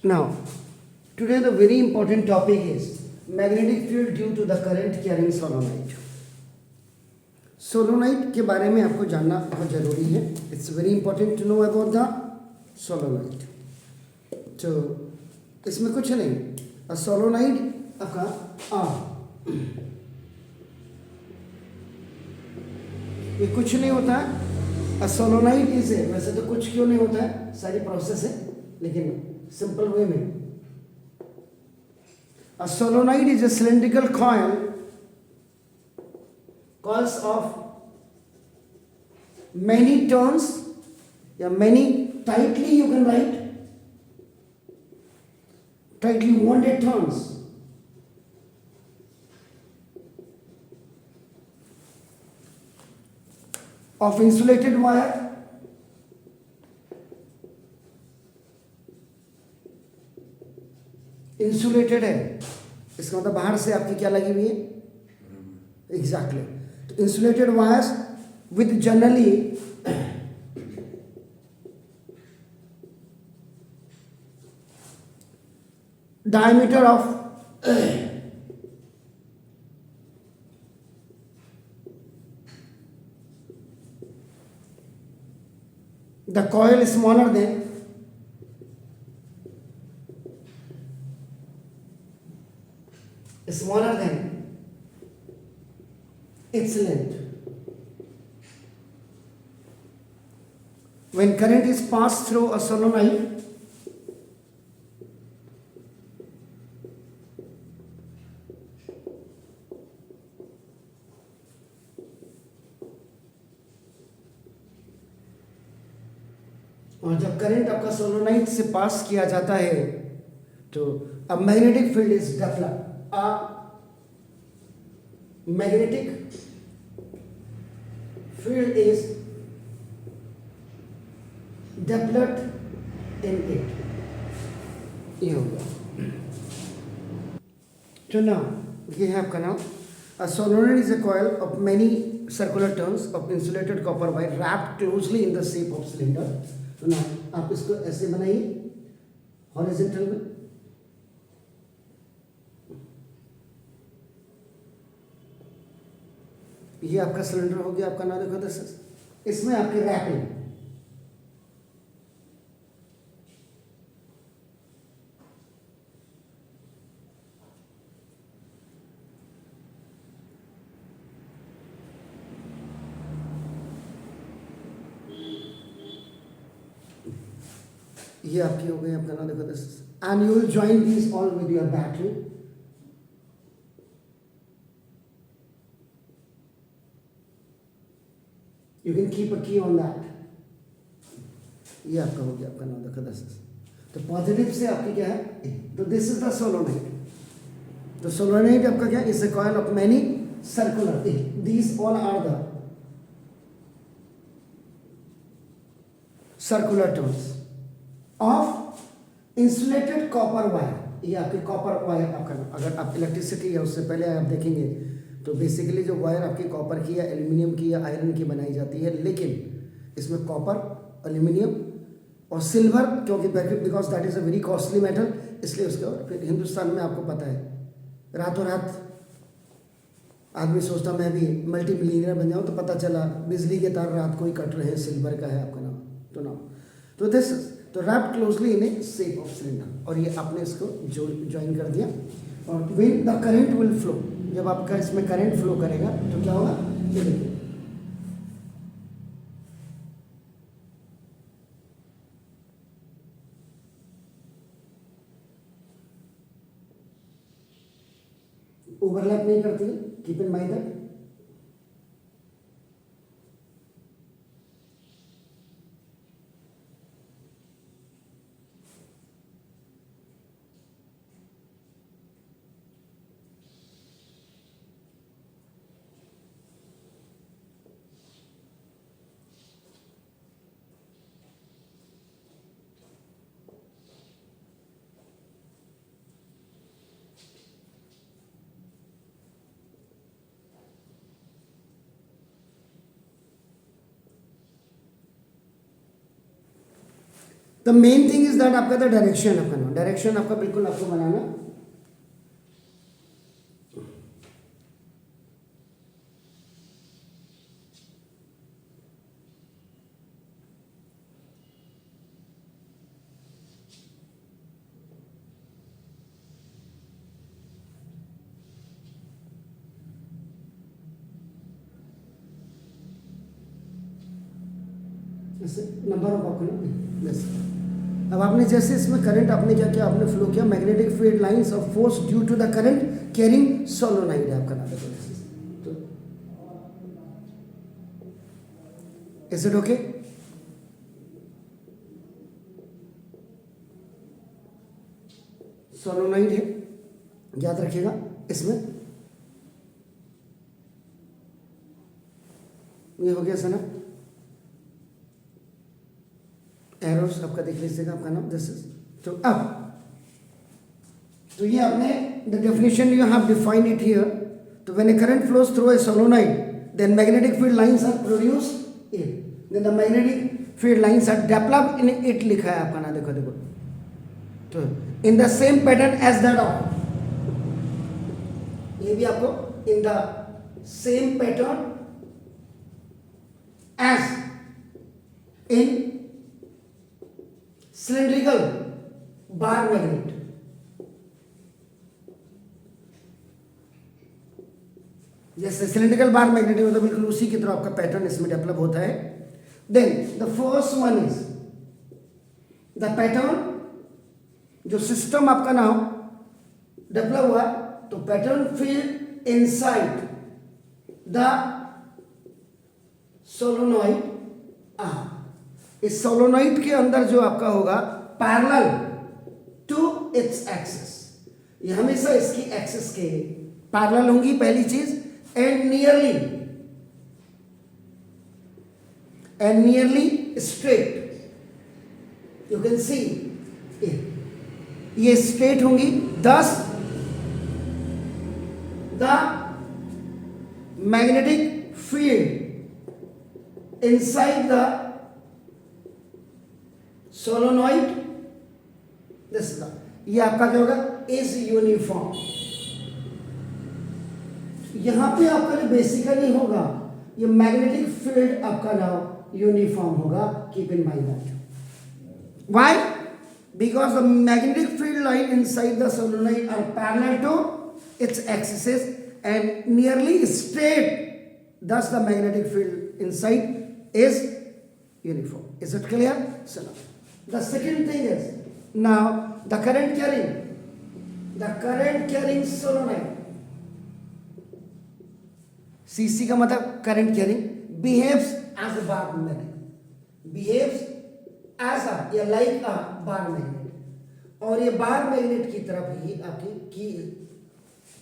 Now, today the very important topic is magnetic field due to the current carrying solenoid. Solenoid के बारे में आपको जानना बहुत ज़रूरी है. It's very important to know about the solenoid. तो इसमें कुछ नहीं, अ सोलोनाइड आपका ये कुछ नहीं होता है. अ सोलोनाइड इज है, वैसे तो कुछ क्यों नहीं होता है, सारी प्रोसेस है, लेकिन सिंपल वे में a solenoid is a cylindrical coils of many turns, या many tightly you can write tightly wounded turns of insulated wire insulated है. इसका मतलब बाहर से आपकी क्या लगी हुई है, एग्जैक्टली. तो insulated wires with generally diameter of the coil is smaller than its length. When current is passed through a solenoid, और जब करंट आपका सोलोनाइड से पास किया जाता है तो अब magnetic field is develop. Magnetic field is developed in it. ये हो गया. तो नाउ ये है आपका नाम. A solenoid is a coil of many circular turns of insulated copper wire wrapped closely in the shape of cylinder. तो ना आप इसको ऐसे बनाइए हॉरिजॉन्टल में. ये आपका सिलेंडर हो गया. आपका नाम देखो दस. इसमें आपकी रैपिंग, ये आपकी हो गई. आपका नाम देखो this. And you will join these all with your battery. You can keep a की ऑन दैट. ये आपका हो गया. आपका नाम देखो दिस. तो पॉजिटिव से आपकी क्या है, तो दिस इज द सोलोनाइड. तो सोलोनाइड आपका क्या, is a coil of many circular, these all are the circular turns of insulated copper wire. ये आपके कॉपर वायर आपका, अगर आप इलेक्ट्रिसिटी है उससे पहले आप देखेंगे तो बेसिकली जो वायर आपकी कॉपर की या एल्यूमिनियम की या आयरन की बनाई जाती है, लेकिन इसमें कॉपर, एल्यूमिनियम और सिल्वर, क्योंकि because that is a very costly metal, इसलिए उसके. और फिर हिंदुस्तान में आपको पता है रातों रात आदमी सोचता मैं भी मल्टी मिलियनर बन जाऊँ, तो पता चला बिजली के तार रात को ही कट रहे हैं, सिल्वर का है आपका नाम. तो नाम तो दिस तो wrap closely in a shape of cylinder. और ये आपने इसको ज्वाइन कर दिया. और when the current will flow, जब आपका इसमें करंट फ्लो करेगा तो क्या होगा, ये देखिए ओवरलैप नहीं करती है. Keep in mind that. The main thing is that आपका द डायरेक्शन आपका ना, डायरेक्शन आपका बिल्कुल आपको बनाना। नंबर ऑफ आपको ना बस। अब आपने जैसे इसमें करंट आपने क्या किया, आपने फ्लो किया, magnetic field lines of force due to the current carrying solenoid है आपका नाम है। तो इज इट ओके? सोलोनाइड है, याद रखिएगा। इसमें ये हो गया सना, एरोस आपका देख लीजिएगा आपका नाम दिस इज। तो अब तो ये आपने the definition you have defined it here. तो when a current flows through a solenoid then magnetic field lines are produced in, then the magnetic field lines are developed in it, लिखा है आपका ना, देखो देखो। तो in the same pattern as that of, ये भी आपको in the same pattern as in cylindrical bar magnet. जैसे सिलेंड्रिकल बार मैग्नेट है, मतलब बिल्कुल उसी की तरह आपका पैटर्न इसमें डेवलप होता है। Then the first one is the pattern, जो सिस्टम आपका नाम डेवलप हुआ, तो pattern field inside the solenoid. इस सोलोनॉइड के अंदर जो आपका होगा पैरेलल टू इट्स एक्सिस, ये हमेशा इसकी एक्सिस के पैरेलल होंगी पहली चीज, and nearly straight. You can see ये स्ट्रेट होंगी, दस the magnetic field inside the solenoid, this ये आपका क्या होगा, इज यूनिफॉर्म। यहां पे आपका जो बेसिकली होगा, ये मैग्नेटिक फील्ड आपका नाउ यूनिफॉर्म होगा। Keep in mind that. Why? Because the magnetic field line inside the solenoid are parallel to its axis and nearly straight, thus the magnetic field inside is uniform. Is it clear? So now the second thing is, now the current carrying solenoid, CC का मतलब current carrying, behaves as a bar magnet, behaves as a या like a bar magnet, और ये bar magnet की तरफ ही आपकी की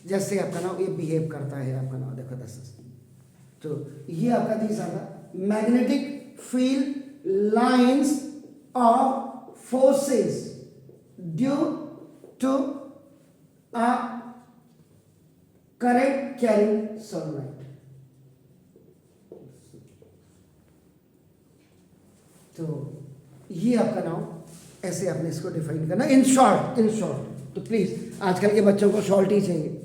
जैसे आपका नाम ये बिहेव करता है आपका नाम, देखो दस। तो ये आपका these are the magnetic field lines of forces due to a current carrying solenoid. तो ये आपका नाम ऐसे आपने इसको डिफाइन करना इन शॉर्ट। तो प्लीज आजकल के बच्चों को शॉर्ट ही चाहिए।